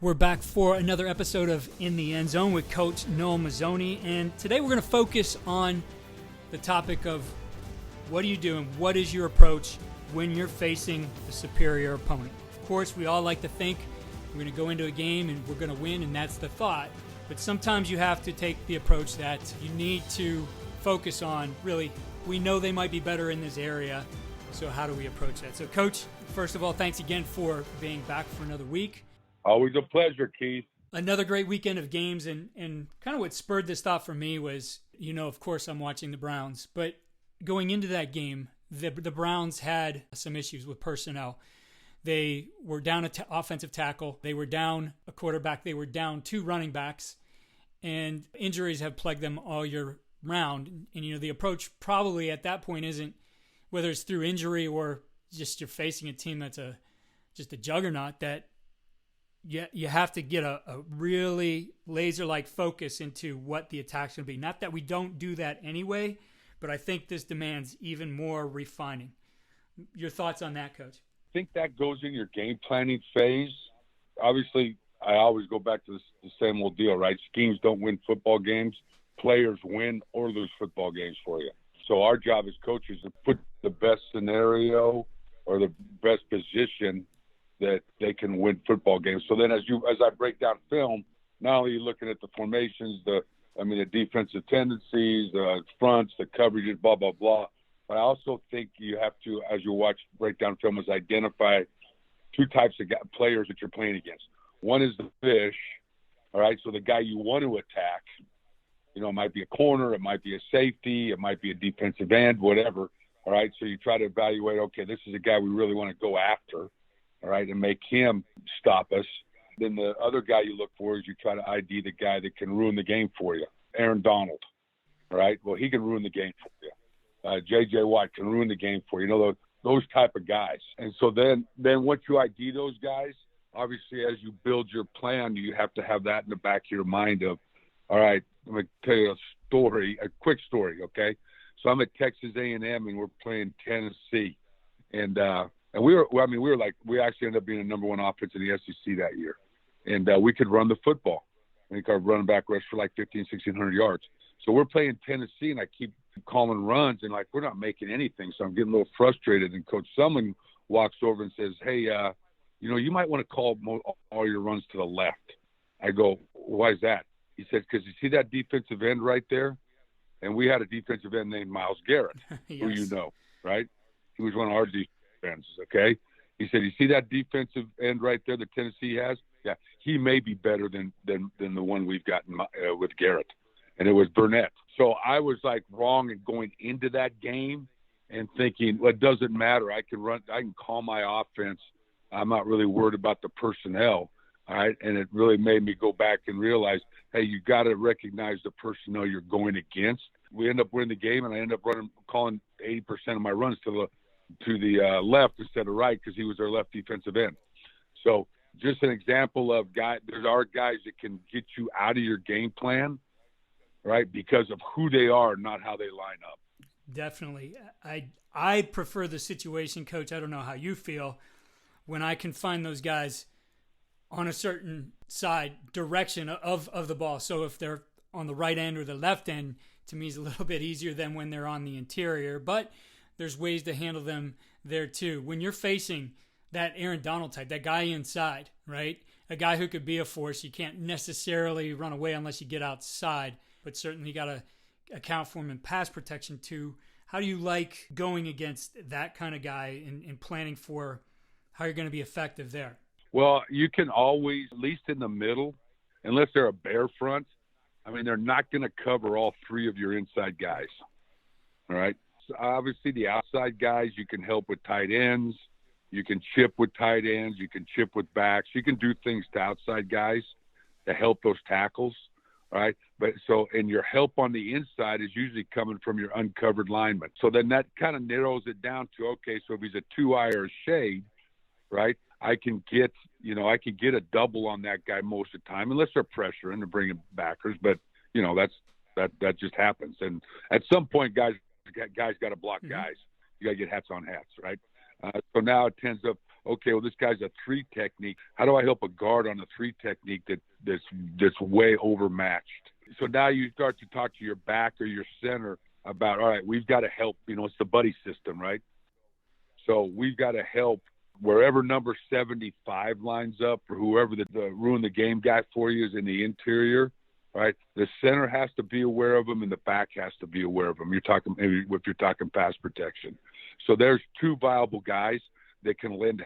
We're back for another episode of In the End Zone with Coach Noel Mazzone, and today we're going to focus on the topic of what are you doing, what is your approach when you're facing a superior opponent. Of course, we all like to think we're going to go into a game and we're going to win, and that's the thought. But sometimes you have to take the approach that you need to focus on, really, we know they might be better in this area, so how do we approach that? So, Coach, first of all, thanks again for being back for another week. Always a pleasure, Keith. Another great weekend of games, and kind of what spurred this thought for me was, of course I'm watching the Browns, but going into that game, the Browns had some issues with personnel. They were down an offensive tackle, they were down a quarterback, they were down two running backs, and injuries have plagued them all year round. And the approach probably at that point isn't whether it's through injury or just you're facing a team that's just a juggernaut, that you have to get a really laser-like focus into what the attack's going to be. Not that we don't do that anyway, but I think this demands even more refining. Your thoughts on that, Coach? I think that goes in your game planning phase. Obviously, I always go back to the same old deal, right? Schemes don't win football games. Players win or lose football games for you. So our job as coaches is to put the best scenario or the best position that they can win football games. So then as I break down film, not only are you looking at the formations, the defensive tendencies, the fronts, the coverages, blah, blah, blah. But I also think you have to, as you watch breakdown film, is identify two types of players that you're playing against. One is the fish, all right? So the guy you want to attack, it might be a corner, it might be a safety, it might be a defensive end, whatever, all right? So you try to evaluate, okay, this is a guy we really want to go after, all right, and make him stop us. Then the other guy you look for is you try to ID the guy that can ruin the game for you. Aaron Donald, all right? Well, he can ruin the game for you. J.J. Watt can ruin the game for you. Those type of guys. And so then once you ID those guys, obviously as you build your plan, you have to have that in the back of your mind of, all right, I'm going to tell you a quick story, okay? So I'm at Texas A&M and we're playing Tennessee. And we actually ended up being the number one offense in the SEC that year. And we could run the football. I think our running back rushed for like 1,600 yards. So we're playing Tennessee, and I keep calling runs, and we're not making anything. So I'm getting a little frustrated. And Coach Sumlin walks over and says, hey, you might want to call all your runs to the left. I go, why is that? He says, because you see that defensive end right there? And we had a defensive end named Myles Garrett, Yes. who you know, right? He was one of our defensive ends, okay? He said, you see that defensive end right there that Tennessee has? Yeah, he may be better than the one we've got with Garrett. And it was Burnett. So I was wrong in going into that game and thinking, well, it doesn't matter. I can call my offense. I'm not really worried about the personnel. All right. And it really made me go back and realize, hey, you got to recognize the personnel you're going against. We end up winning the game, and I end up calling 80% of my runs to the left instead of right because he was our left defensive end. So just an example of there are guys that can get you out of your game plan, right, because of who they are, not how they line up. Definitely. I prefer the situation, Coach. I don't know how you feel when I can find those guys on a certain direction of the ball. So if they're on the right end or the left end, to me is a little bit easier than when they're on the interior. But there's ways to handle them there too. When you're facing that Aaron Donald type, that guy inside, right? A guy who could be a force. You can't necessarily run away unless you get outside, but certainly you got to account for him in pass protection too. How do you like going against that kind of guy and planning for how you're going to be effective there? Well, you can always, at least in the middle, unless they're a bear front, they're not going to cover all three of your inside guys, all right? So obviously, the outside guys, you can help with tight ends. You can chip with tight ends. You can chip with backs. You can do things to outside guys to help those tackles, all right? And your help on the inside is usually coming from your uncovered lineman. So then that kind of narrows it down to, okay, so if he's a 2-eye or a shade, right, I can get a double on that guy most of the time, unless they're pressuring to bring in backers. But that just happens. And at some point, guys got to block guys. You got to get hats on hats, right? So now it tends up okay, well, this guy's a 3 technique. How do I help a guard on a 3 technique that's way overmatched? So now you start to talk to your back or your center about, all right, we've got to help. It's the buddy system, right? So we've got to help wherever number 75 lines up, or whoever the ruin the game guy for you is in the interior, right? The center has to be aware of them, and the back has to be aware of them. You're talking pass protection. So there's 2 viable guys that can lend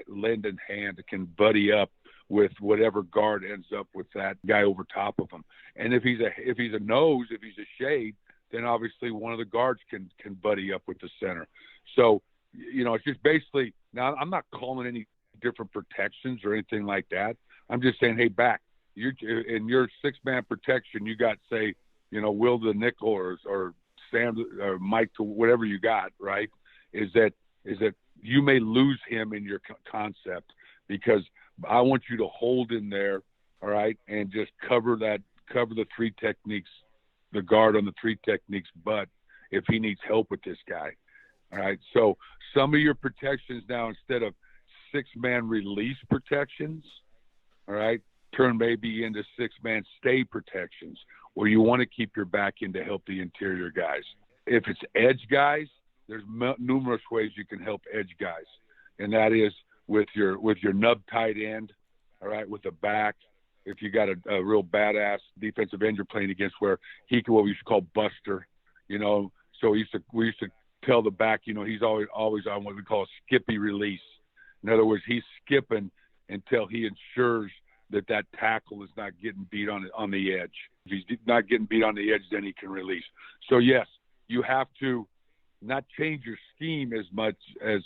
a hand, that can buddy up with whatever guard ends up with that guy over top of him. And if he's a nose, if he's a shade, then obviously one of the guards can buddy up with the center. So, it's just basically, now I'm not calling any different protections or anything like that. I'm just saying, hey, back, in your 6-man protection, you got, say, Will the nickel or Sam or Mike to whatever you got, right? Is that you may lose him in your concept, because I want you to hold in there, all right, and just cover the 3 techniques, the guard on the 3 techniques, but if he needs help with this guy. All right. So some of your protections now, instead of 6-man release protections, all right, turn maybe into 6-man stay protections, where you want to keep your back in to help the interior guys. If it's edge guys, there's numerous ways you can help edge guys. And that is with your nub tight end, all right, with the back. If you got a real badass defensive end you're playing against, where he can, what we used to call buster, so we used to tell the back, he's always on what we call a skippy release. In other words, he's skipping until he ensures that tackle is not getting beat on the edge. If he's not getting beat on the edge, then he can release. So yes, you have to not change your scheme as much as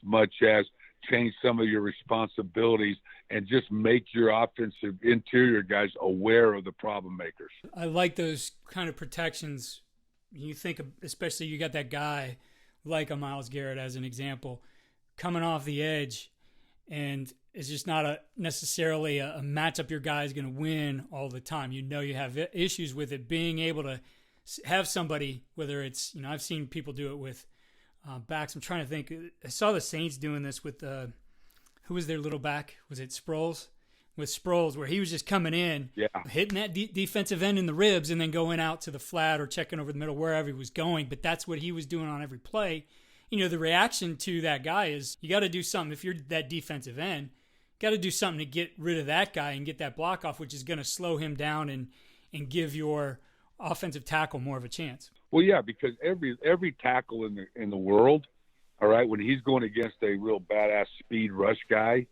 change some of your responsibilities, and just make your offensive interior guys aware of the problem makers. I like those kind of protections. You think, especially you got that guy like a Myles Garrett as an example, coming off the edge, and it's just not necessarily a matchup your guy is going to win all the time. You have issues with it, being able to have somebody, whether it's, I've seen people do it with backs. I'm trying to think. I saw the Saints doing this with who was their little back? Was it Sproles? With Sproles, where he was just coming in, hitting that defensive end in the ribs, and then going out to the flat or checking over the middle, wherever he was going. But that's what he was doing on every play. The reaction to that guy is, you got to do something. If you're that defensive end, got to do something to get rid of that guy and get that block off, which is going to slow him down and give your offensive tackle more of a chance. Well, yeah, because every tackle in the world, all right, when he's going against a real badass speed rush guy,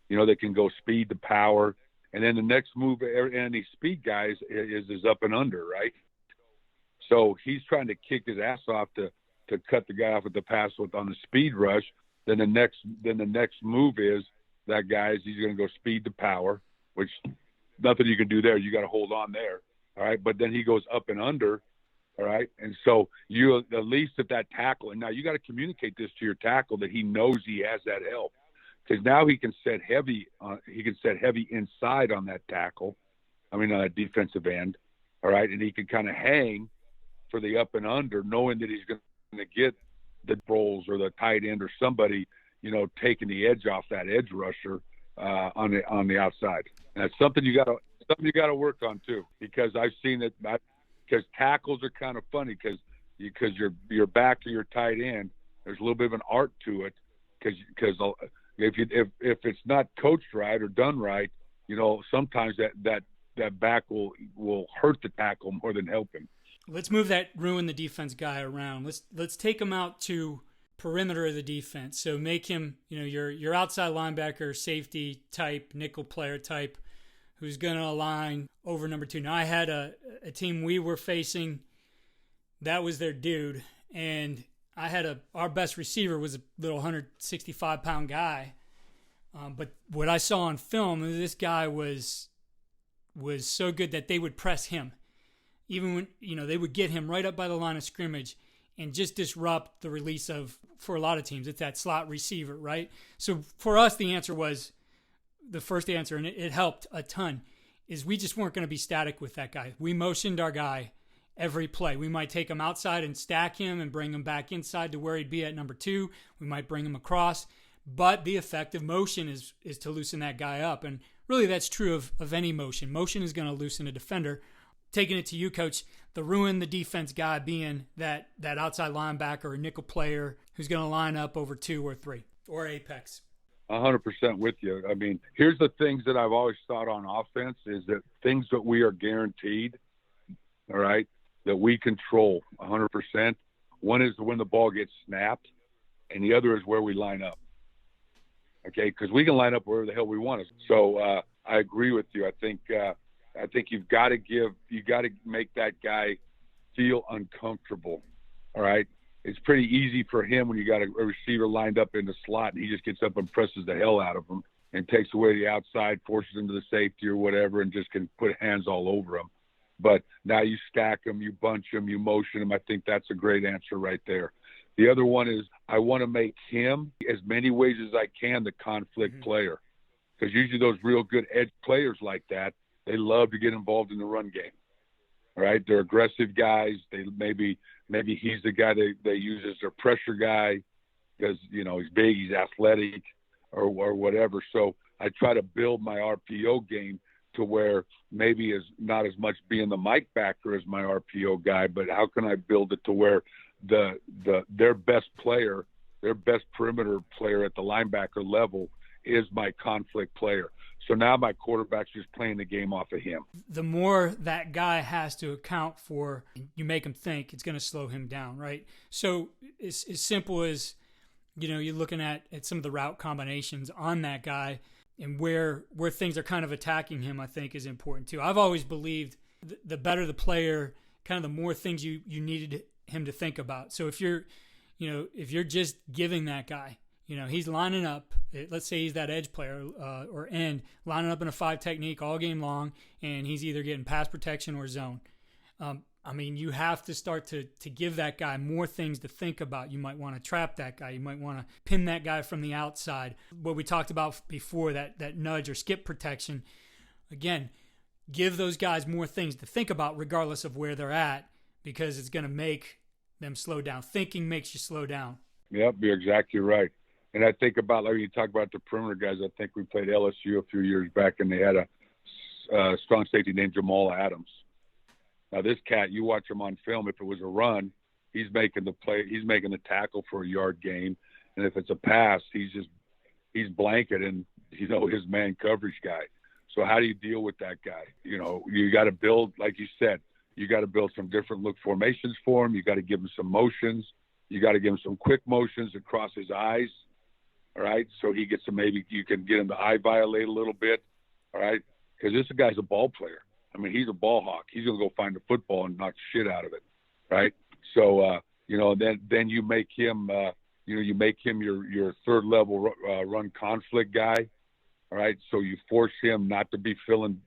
that can go speed to power, and then the next move any speed guys is up and under, right? So he's trying to kick his ass off to cut the guy off with the pass on the speed rush. Then the next move is that he's going to go speed to power, which nothing you can do there. You got to hold on there, all right? But then he goes up and under, all right? And so you, at least at that tackle, and now you got to communicate this to your tackle that he knows he has that help. Because now he can set heavy inside on that tackle, on that defensive end, all right? And he can kind of hang for the up and under, knowing that he's going to get the rolls or the tight end or somebody, taking the edge off that edge rusher on the outside. And that's something you got to work on too, because I've seen it. Because tackles are kind of funny, because your back or your tight end, there's a little bit of an art to it, because if it's not coached right or done right, sometimes that back will hurt the tackle more than help him. Let's move that ruin the defense guy around. Let's take him out to perimeter of the defense. So make him, your outside linebacker, safety type, nickel player type, who's going to align over number 2. Now, I had a team we were facing, that was their dude, and I had our best receiver was a little 165-pound guy. But what I saw on film, this guy was so good that they would press him. Even when, they would get him right up by the line of scrimmage and just disrupt the release for a lot of teams, it's that slot receiver, right? So for us, the first answer, and it helped a ton, is we just weren't going to be static with that guy. We motioned our guy every play. We might take him outside and stack him and bring him back inside to where he'd be at number 2. We might bring him across, But the effective motion is to loosen that guy up. And really that's true of any motion. Motion is going to loosen a defender. Taking it to you, Coach, the ruin the defense guy being that outside linebacker or nickel player who's going to line up over 2 or 3 or apex. 100% with you. I mean, here's the things that I've always thought on offense is that things that we are guaranteed, all right, that we control 100%. One is when the ball gets snapped, and the other is where we line up. Okay, because we can line up wherever the hell we want. So I agree with you. I think you've got to make that guy feel uncomfortable. All right, it's pretty easy for him when you got a receiver lined up in the slot and he just gets up and presses the hell out of him and takes away the outside, forces him to the safety or whatever, and just can put hands all over him. But now you stack them, you bunch them, you motion them. I think that's a great answer right there. The other one is I want to make him, as many ways as I can, the conflict player. Because usually those real good edge players like that, they love to get involved in the run game. All right? They're aggressive guys. They maybe he's the guy they use as their pressure guy because, you know, he's big, he's athletic or whatever. So I try to build my RPO game to where maybe is not as much being the Mike backer as my RPO guy, but how can I build it to where their best player, their best perimeter player at the linebacker level is my conflict player. So now my quarterback's just playing the game off of him. The more that guy has to account for, you make him think, it's going to slow him down, right? So it's as simple as, you know, you're looking at some of the route combinations on that guy and where things are kind of attacking him, I think is important too. I've always believed the better the player, kind of the more things you needed him to think about. So if you're just giving that guy, you know, he's lining up, let's say he's that edge player or end, lining up in a 5 technique all game long, and he's either getting pass protection or zone. I mean, you have to start to give that guy more things to think about. You might want to trap that guy. You might want to pin that guy from the outside. What we talked about before, that nudge or skip protection. Again, give those guys more things to think about regardless of where they're at, because it's going to make them slow down. Thinking makes you slow down. Yep, you're exactly right. And I think about, like you talk about the perimeter guys, I think we played LSU a few years back, and they had a strong safety named Jamal Adams. Now, this cat, you watch him on film, if it was a run, he's making the play, he's making the tackle for a yard gain. And if it's a pass, he's blanketing, you know, his man coverage guy. So how do you deal with that guy? You know, you got to build, like you said, you got to build some different look formations for him. You got to give him some motions. You got to give him some quick motions across his eyes. All right. So he gets maybe you can get him to eye violate a little bit. All right. Because this guy's a ball player. I mean, he's a ball hawk. He's going to go find the football and knock shit out of it. Right. So, you know, then you make him, you make him your third level run conflict guy. All right. So you force him not to be filling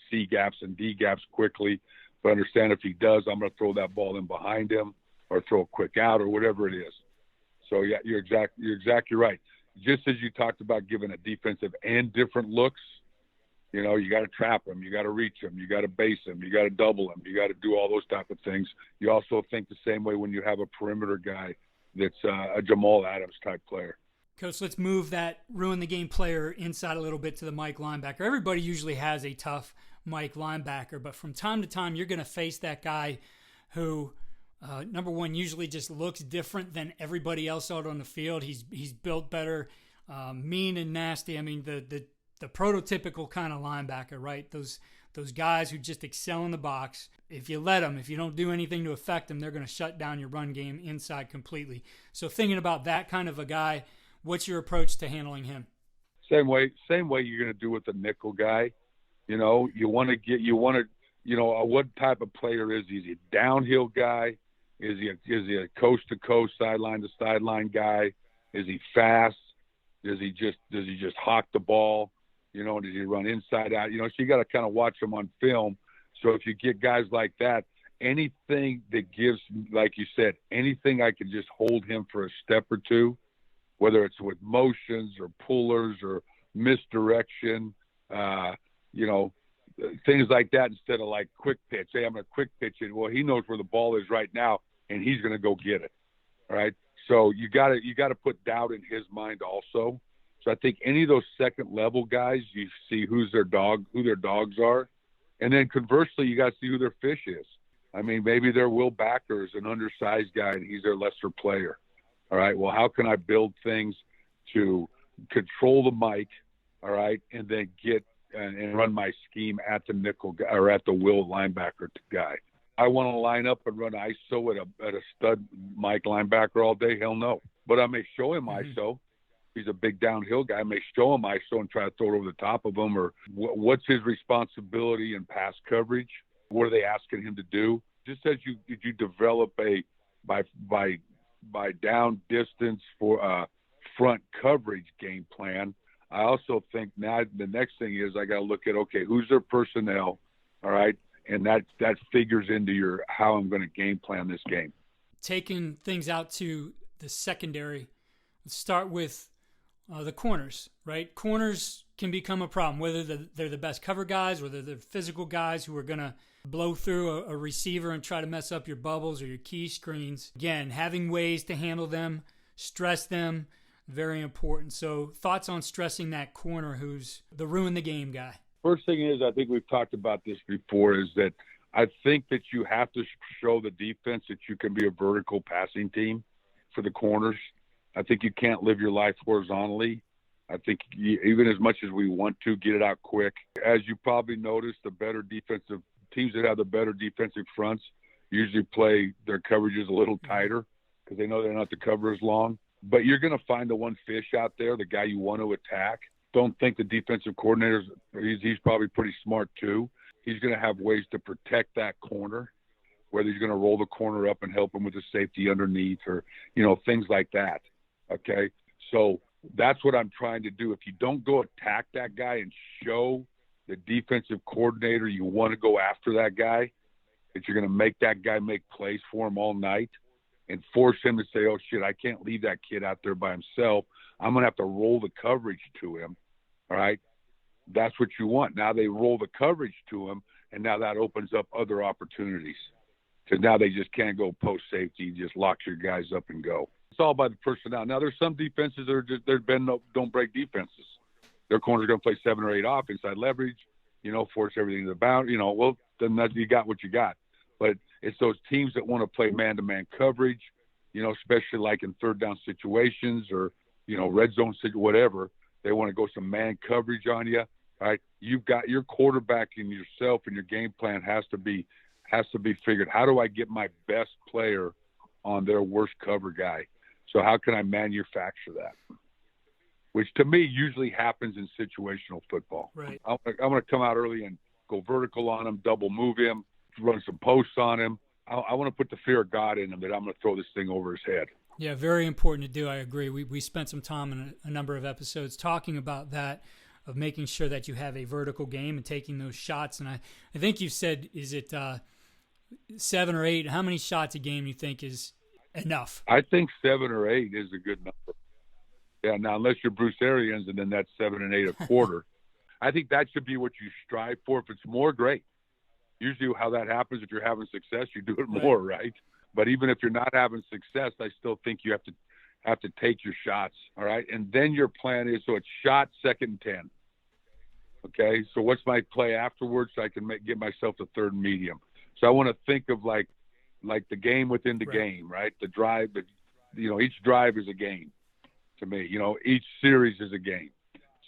C gaps and D gaps quickly, but understand if he does, I'm going to throw that ball in behind him or throw a quick out or whatever it is. So yeah, you're exactly right. Just as you talked about giving a defensive and different looks, you know, you got to trap him, you got to reach him, you got to base him, you got to double him, you got to do all those type of things. You also think the same way when you have a perimeter guy that's a Jamal Adams type player. Coach, let's move that ruin the game player inside a little bit to the Mike linebacker. Everybody usually has a tough Mike linebacker, but from time to time you're going to face that guy who, number one, usually just looks different than everybody else out on the field. He's built better, mean and nasty. I mean, the prototypical kind of linebacker, right? Those guys who just excel in the box. If you let them, if you don't do anything to affect them, they're going to shut down your run game inside completely. So thinking about that kind of a guy, what's your approach to handling him? Same way you're going to do with the nickel guy. You know, what type of player is he? Is he a downhill guy? Is he a coast to coast, sideline to sideline guy? Is he fast? Does he just hawk the ball? You know, does he run inside out? You know, so you got to kind of watch him on film. So if you get guys like that, anything that gives, like you said, anything I can just hold him for a step or two, whether it's with motions or pullers or misdirection, you know, things like that instead of like quick pitch. Hey, I'm going to quick pitch it. Well, he knows where the ball is right now, and he's going to go get it. All right. So you got to put doubt in his mind also. So I think any of those second level guys, you see who their dogs are. And then conversely, you got to see who their fish is. I mean, maybe their Will Backer is an undersized guy and he's their lesser player. All right. Well, how can I build things to control the mic? All right. And then get and run my scheme at the nickel guy or at the will linebacker guy. I want to line up and run ISO at a stud Mike linebacker all day. Hell no. But I may show him ISO. He's a big downhill guy. I may show him ISO and try to throw it over the top of him, or what's his responsibility in pass coverage? What are they asking him to do? Just as you develop a by down distance for front coverage game plan, I also think now the next thing is I got to look at, okay, who's their personnel, all right, and that figures into how I'm going to game plan this game. Taking things out to the secondary, let's start with the corners, right? Corners can become a problem, whether they're the best cover guys, whether they're physical guys who are going to blow through a receiver and try to mess up your bubbles or your key screens. Again, having ways to handle them, stress them, very important. So thoughts on stressing that corner who's the ruin the game guy? First thing is, I think we've talked about this before, is that I think that you have to show the defense that you can be a vertical passing team for the corners. I think you can't live your life horizontally. I think even as much as we want to get it out quick, as you probably noticed, the better defensive teams that have the better defensive fronts usually play their coverages a little tighter because they know they're not to cover as long. But you're going to find the one fish out there, the guy you want to attack. Don't think the defensive coordinator's he's probably pretty smart too. He's going to have ways to protect that corner, whether he's going to roll the corner up and help him with the safety underneath or, things like that. Okay. So that's what I'm trying to do. If you don't go attack that guy and show the defensive coordinator you want to go after that guy, that you're going to make that guy make plays for him all night and force him to say, oh shit, I can't leave that kid out there by himself. I'm going to have to roll the coverage to him. All right. That's what you want. Now they roll the coverage to him, and now that opens up other opportunities. Because now they just can't go post safety, just lock your guys up and go. It's all by the personnel. Now there's some defenses that are just don't break defenses. Their corner's going to play 7 or 8 off inside leverage, force everything to the bound. Well, then you got what you got. But it's those teams that want to play man-to-man coverage, especially like in third down situations or red zone whatever. They want to go some man coverage on you. All right, you've got your quarterback and yourself, and your game plan has to be figured. How do I get my best player on their worst cover guy? So how can I manufacture that? Which to me usually happens in situational football. Right. I'm going to come out early and go vertical on him, double move him, run some posts on him. I want to put the fear of God in him that I'm going to throw this thing over his head. Yeah, very important to do. I agree. We spent some time in a number of episodes talking about that, of making sure that you have a vertical game and taking those shots. And I think you said, is it 7 or 8? How many shots a game you think is enough? I think 7 or 8 is a good number. Yeah, now unless you're Bruce Arians, and then that's 7 and 8 a quarter. I think that should be what you strive for. If it's more, great. Usually how that happens, if you're having success, you do it more, right? But even if you're not having success, I still think you have to take your shots, all right? And then your plan is, so it's shot, 2nd and 10. Okay, so what's my play afterwards so I can get myself to 3rd and medium? So I want to think of like the game within the game, right? The drive, each drive is a game to me. Each series is a game.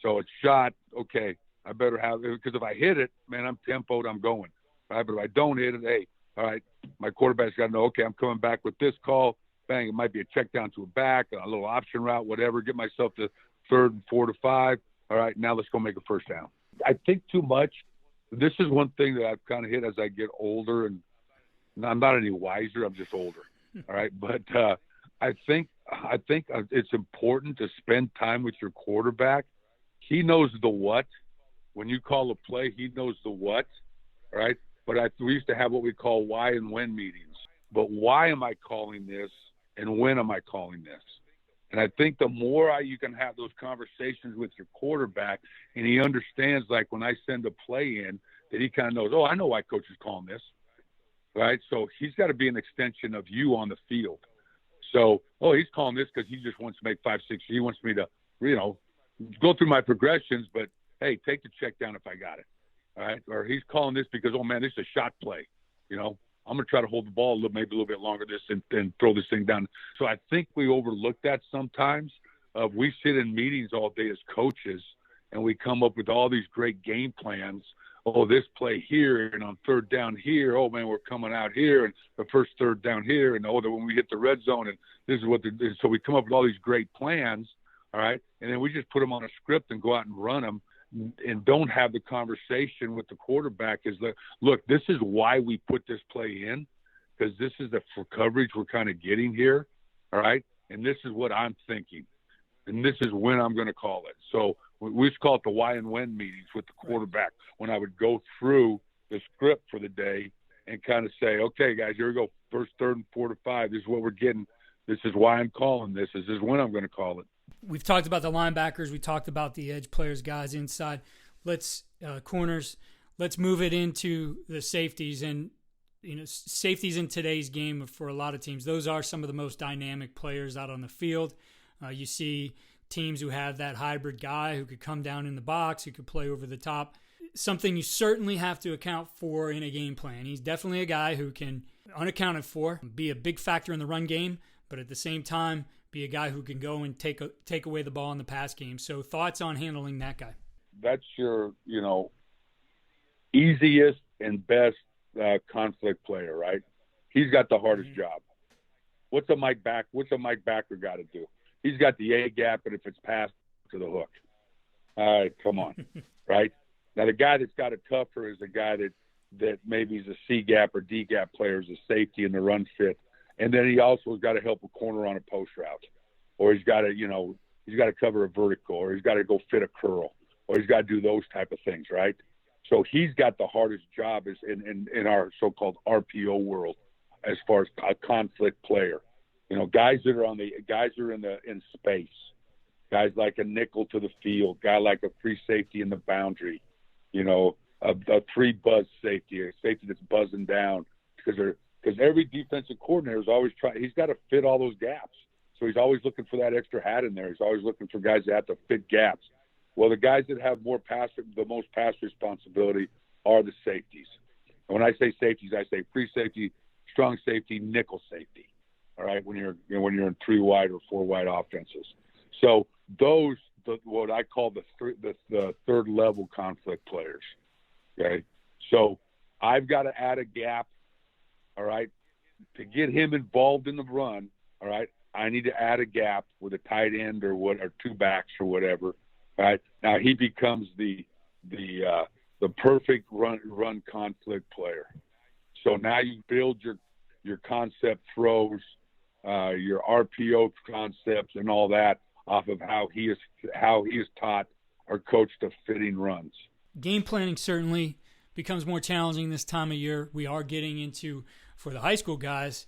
So it's shot, okay, I better have it, because if I hit it, man, I'm tempoed, I'm going. Right? But if I don't hit it, hey, all right, my quarterback's got to know, okay, I'm coming back with this call. Bang, it might be a check down to a back, a little option route, whatever. Get myself to 3rd and 4 to 5. All right, now let's go make a first down. I think too much. This is one thing that I've kind of hit as I get older, and I'm not any wiser. I'm just older. All right, but I think it's important to spend time with your quarterback. He knows the what. When you call a play, he knows the what. All right. But we used to have what we call why and when meetings. But why am I calling this, and when am I calling this? And I think the more you can have those conversations with your quarterback, and he understands, like when I send a play in, that he kind of knows, oh, I know why coach is calling this, right? So he's got to be an extension of you on the field. So, oh, he's calling this because he just wants to make 5, 6. He wants me to, go through my progressions, but hey, take the check down if I got it. All right. Or he's calling this because, oh man, this is a shot play. You know, I'm going to try to hold the ball maybe a little bit longer and throw this thing down. So I think we overlook that sometimes. We sit in meetings all day as coaches and we come up with all these great game plans. Oh, this play here and on third down here. Oh man, we're coming out here and the first third down here. And when we hit the red zone and this is what so we come up with all these great plans. All right. And then we just put them on a script and go out and run them. And don't have the conversation with the quarterback is that, look, this is why we put this play in, because this is the coverage we're kind of getting here, all right? And this is what I'm thinking, and this is when I'm going to call it. So we used to call it the why and when meetings with the quarterback when I would go through the script for the day and kind of say, okay, guys, here we go, first, third, and 4 to 5. This is what we're getting. This is why I'm calling this. This is when I'm going to call it. We've talked about the linebackers. We talked about the edge players, guys inside. Corners. Let's move it into the safeties. And, safeties in today's game for a lot of teams, those are some of the most dynamic players out on the field. You see teams who have that hybrid guy who could come down in the box, who could play over the top. Something you certainly have to account for in a game plan. He's definitely a guy who can, unaccounted for, be a big factor in the run game, but at the same time, be a guy who can go and take away the ball in the pass game. So thoughts on handling that guy? That's your, easiest and best conflict player, right? He's got the hardest job. What's a Mike Backer got to do? He's got the A gap, and if it's passed to the hook. All right, come on, right? Now the guy that's got it tougher is the guy that maybe is a C gap or D gap player, is a safety in the run fit. And then he also has got to help a corner on a post route, or he's got to cover a vertical, or he's got to go fit a curl, or he's got to do those type of things, right? So he's got the hardest job is in our so-called RPO world as far as a conflict player. Guys that are in space, guys like a nickel to the field, guy like a free safety in the boundary, a three buzz safety, a safety that's buzzing down because every defensive coordinator is always he's got to fit all those gaps. So he's always looking for that extra hat in there. He's always looking for guys that have to fit gaps. Well, the guys that have the most pass responsibility are the safeties. And when I say safeties, I say free safety, strong safety, nickel safety. All right, when you're in 3 wide or 4 wide offenses. So those what I call the third level conflict players. Okay, so I've got to add a gap. All right, to get him involved in the run, all right, I need to add a gap with a tight end or 2 backs or whatever. All right, now he becomes the perfect run conflict player. So now you build your concept throws, your RPO concepts, and all that off of how he is taught or coached to fitting runs. Game planning certainly becomes more challenging this time of year. We are getting into, for the high school guys,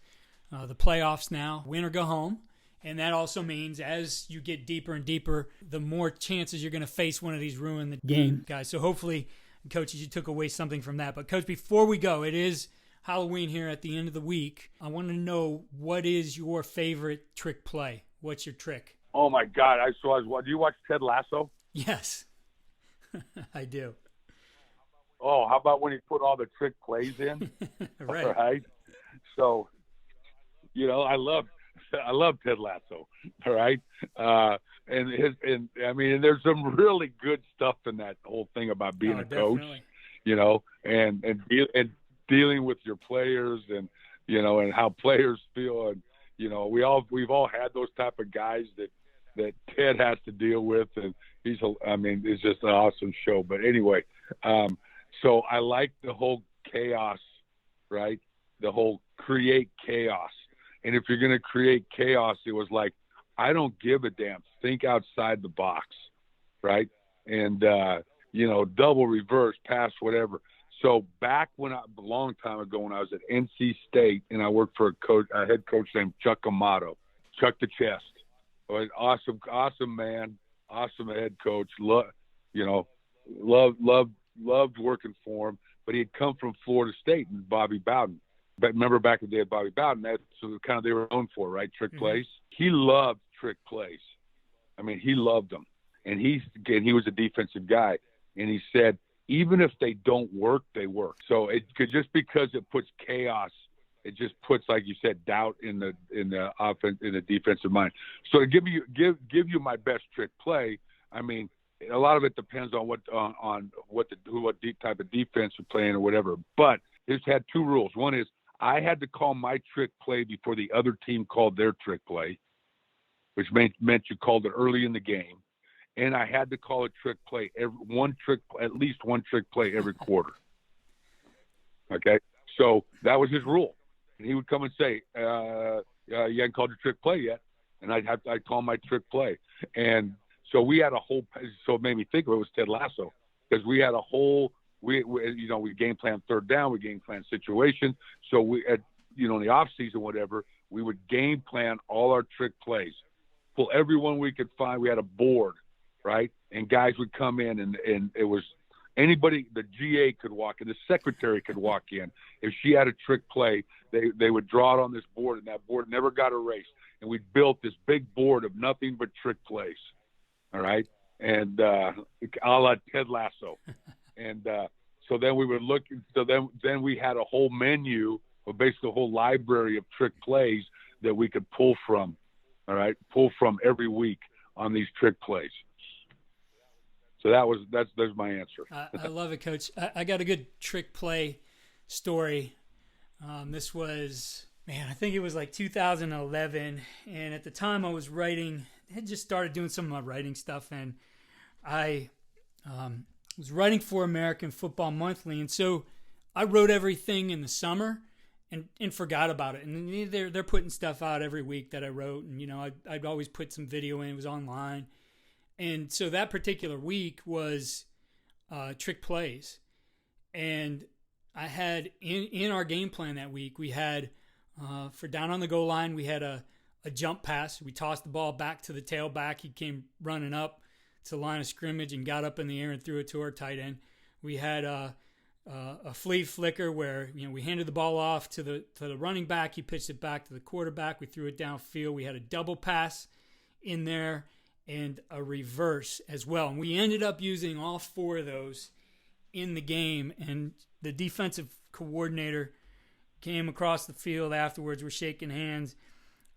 the playoffs now, win or go home. And that also means as you get deeper and deeper, the more chances you're going to face one of these ruin the game guys. So hopefully, coaches, you took away something from that. But Coach, before we go, it is Halloween here at the end of the week. I want to know, what is your favorite trick play? What's your trick? Oh my God! Do you watch Ted Lasso? Yes, I do. Oh, how about when he put all the trick plays in? Right. All right. So, I love Ted Lasso. All right. And there's some really good stuff in that whole thing about being a definitely. coach, and dealing with your players and how players feel. And, we've all had those type of guys that Ted has to deal with. And it's just an awesome show. But anyway, so I like the whole chaos, right? The whole create chaos. And if you're going to create chaos, it was like, I don't give a damn. Think outside the box, right? And, double reverse, pass, whatever. So back a long time ago when I was at NC State and I worked for a head coach named Chuck Amato, Chuck the Chest. Awesome man, awesome head coach. Loved working for him, but he had come from Florida State and Bobby Bowden. But remember back in the day of Bobby Bowden, that's kind of they were known for, right? Trick plays. He loved trick plays. He loved them. and he was a defensive guy, and he said, even if they don't work, they work. So it could, just because it puts chaos, it just puts, like you said, doubt in the offense, in the defensive mind. So to give you my best trick play, I mean, a lot of it depends on what type of defense you're playing or whatever. But it's had two rules. One is I had to call my trick play before the other team called their trick play, which meant you called it early in the game. And I had to call a trick play at least one trick play every quarter. Okay, so that was his rule. And he would come and say, "You haven't called your trick play yet," and I'd call my trick play. And so we had a whole. So it made me think of it was Ted Lasso, because we had a whole. We game plan third down, we game plan situation. So we in the off season, whatever, we would game plan all our trick plays, pull everyone we could find. We had a board. Right, and guys would come in, and it was anybody. The GA could walk in, the secretary could walk in. If she had a trick play, they would draw it on this board, and that board never got erased. And we built this big board of nothing but trick plays. All right, and a la Ted Lasso. And so then we would look. So then we had a whole menu, or basically a whole library of trick plays that we could pull from. All right, pull from every week on these trick plays. So that's my answer. I love it, Coach. I got a good trick play story. This was, I think it was like 2011, and at the time I was writing. I had just started doing some of my writing stuff, and I was writing for American Football Monthly, and so I wrote everything in the summer and forgot about it. And they're putting stuff out every week that I wrote, and I'd always put some video in. It was online. And so that particular week was trick plays. And I had in our game plan that week, we had for down on the goal line, we had a jump pass. We tossed the ball back to the tailback. He came running up to the line of scrimmage and got up in the air and threw it to our tight end. We had a flea flicker where we handed the ball off to the running back. He pitched it back to the quarterback. We threw it downfield. We had a double pass in there, and a reverse as well. And we ended up using all four of those in the game. And the defensive coordinator came across the field afterwards. We're shaking hands.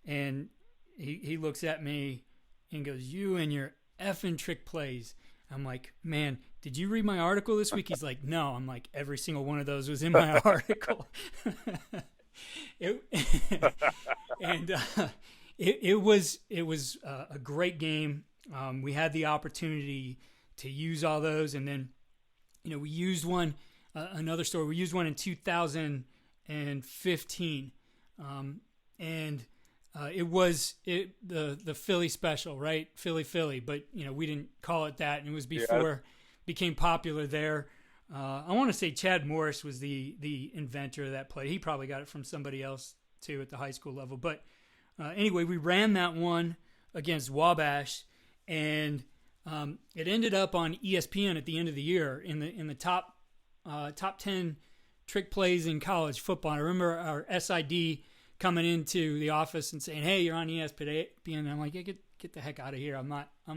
And he looks at me and goes, "You and your effing trick plays." I'm like, "Man, did you read my article this week?" He's like, "No." I'm like, "Every single one of those was in my article." It was a great game. We had the opportunity to use all those, and then we used one. Another story. We used one in 2015, and it was the Philly special, right? Philly, but we didn't call it that, and it was before it became popular there. I want to say Chad Morris was the inventor of that play. He probably got it from somebody else too at the high school level, but. Anyway, we ran that one against Wabash, and it ended up on ESPN at the end of the year in the top 10 trick plays in college football. I remember our SID coming into the office and saying, "Hey, you're on ESPN." And I'm like, "Yeah, get the heck out of here. I'm not. I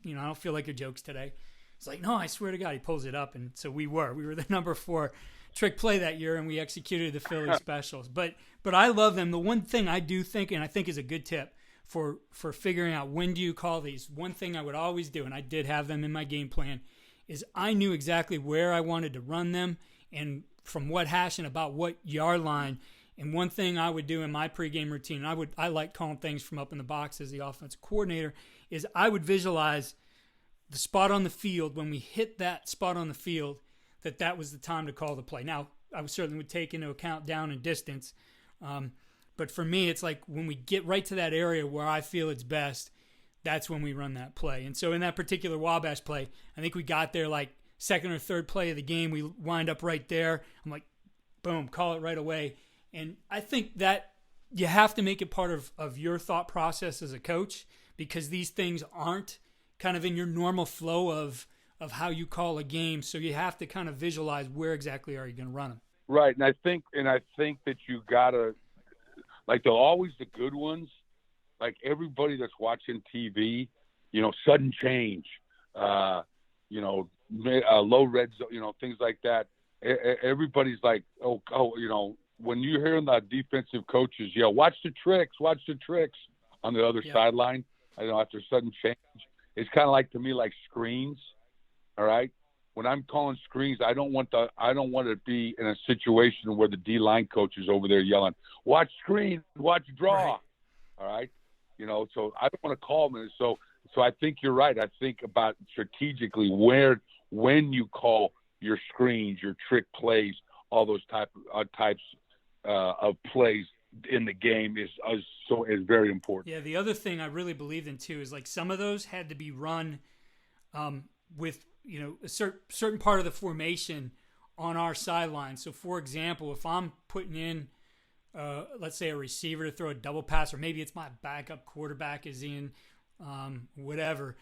don't feel like your jokes today." It's like, "No, I swear to God." He pulls it up, and so we were the number 4 trick play that year, and we executed the Philly specials. But I love them. The one thing I do think, and I think is a good tip for figuring out when do you call these, one thing I would always do, and I did have them in my game plan, is I knew exactly where I wanted to run them and from what hash and about what yard line. And one thing I would do in my pregame routine, I like calling things from up in the box as the offensive coordinator, is I would visualize the spot on the field. When we hit that spot on the field, that was the time to call the play. Now, I certainly would take into account down and distance. But for me, it's like when we get right to that area where I feel it's best, that's when we run that play. And so in that particular Wabash play, I think we got there like second or third play of the game. We wind up right there. I'm like, boom, call it right away. And I think that you have to make it part of your thought process as a coach, because these things aren't kind of in your normal flow of how you call a game. So you have to kind of visualize where exactly are you going to run them. Right. And I think that you gotta, like, they're always the good ones. Like everybody that's watching TV, sudden change, low red zone, things like that. Everybody's like, when you're hearing the defensive coaches yell, watch the tricks on the other sideline, after sudden change, it's kind of like, to me, like screens. All right. When I'm calling screens, I don't want to be in a situation where the D-line coach is over there yelling, watch screen, watch draw. Right. All right. So I don't want to call them. So I think you're right. I think about strategically when you call your screens, your trick plays, all those types of plays in the game is very important. Yeah. The other thing I really believed in too is like some of those had to be run with a certain part of the formation on our sideline. So, for example, if I'm putting in, let's say, a receiver to throw a double pass, or maybe it's my backup quarterback is in, whatever,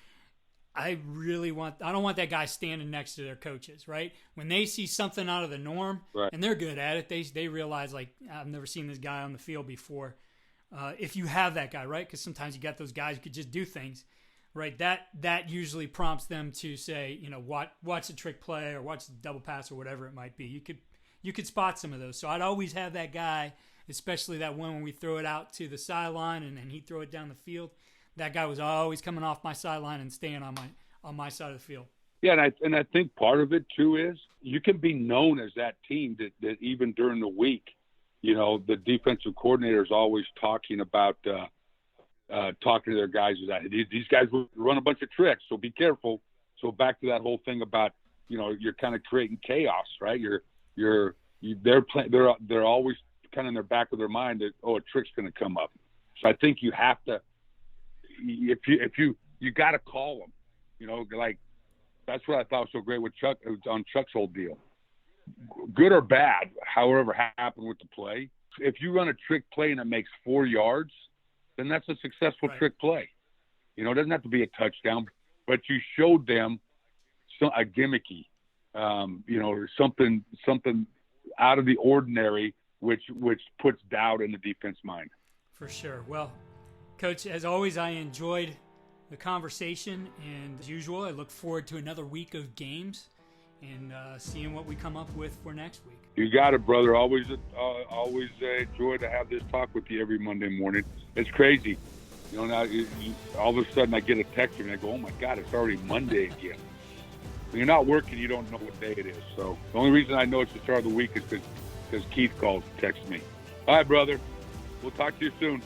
I don't want that guy standing next to their coaches, right? When they see something out of the norm, right, and they're good at it, they realize, like, I've never seen this guy on the field before. If you have that guy, right? Because sometimes you got those guys who could just do things. Right, that usually prompts them to say, watch the trick play or watch the double pass or whatever it might be. You could spot some of those. So I'd always have that guy, especially that one when we throw it out to the sideline and then he'd throw it down the field. That guy was always coming off my sideline and staying on my side of the field. Yeah, and I think part of it too is you can be known as that team that even during the week, the defensive coordinator is always talking about. Talking to their guys is that these guys will run a bunch of tricks, so be careful. So back to that whole thing about you're kind of creating chaos, right? They're always kind of in their back of their mind that a trick's going to come up. So I think you have to, if you got to call them, like that's what I thought was so great with Chuck on Chuck's whole deal. Good or bad, however happened with the play. If you run a trick play and it makes 4 yards, then that's a successful right. trick play. It doesn't have to be a touchdown, but you showed them a gimmicky, something out of the ordinary, which puts doubt in the defense mind. For sure. Well, Coach, as always, I enjoyed the conversation, and as usual, I look forward to another week of games and seeing what we come up with for next week. You got it, brother. Always a joy to have this talk with you every Monday morning. It's crazy. Now all of a sudden I get a text and I go, oh, my God, it's already Monday again. When you're not working, you don't know what day it is. So the only reason I know it's the start of the week is because Keith called and texted me. All right, brother. We'll talk to you soon.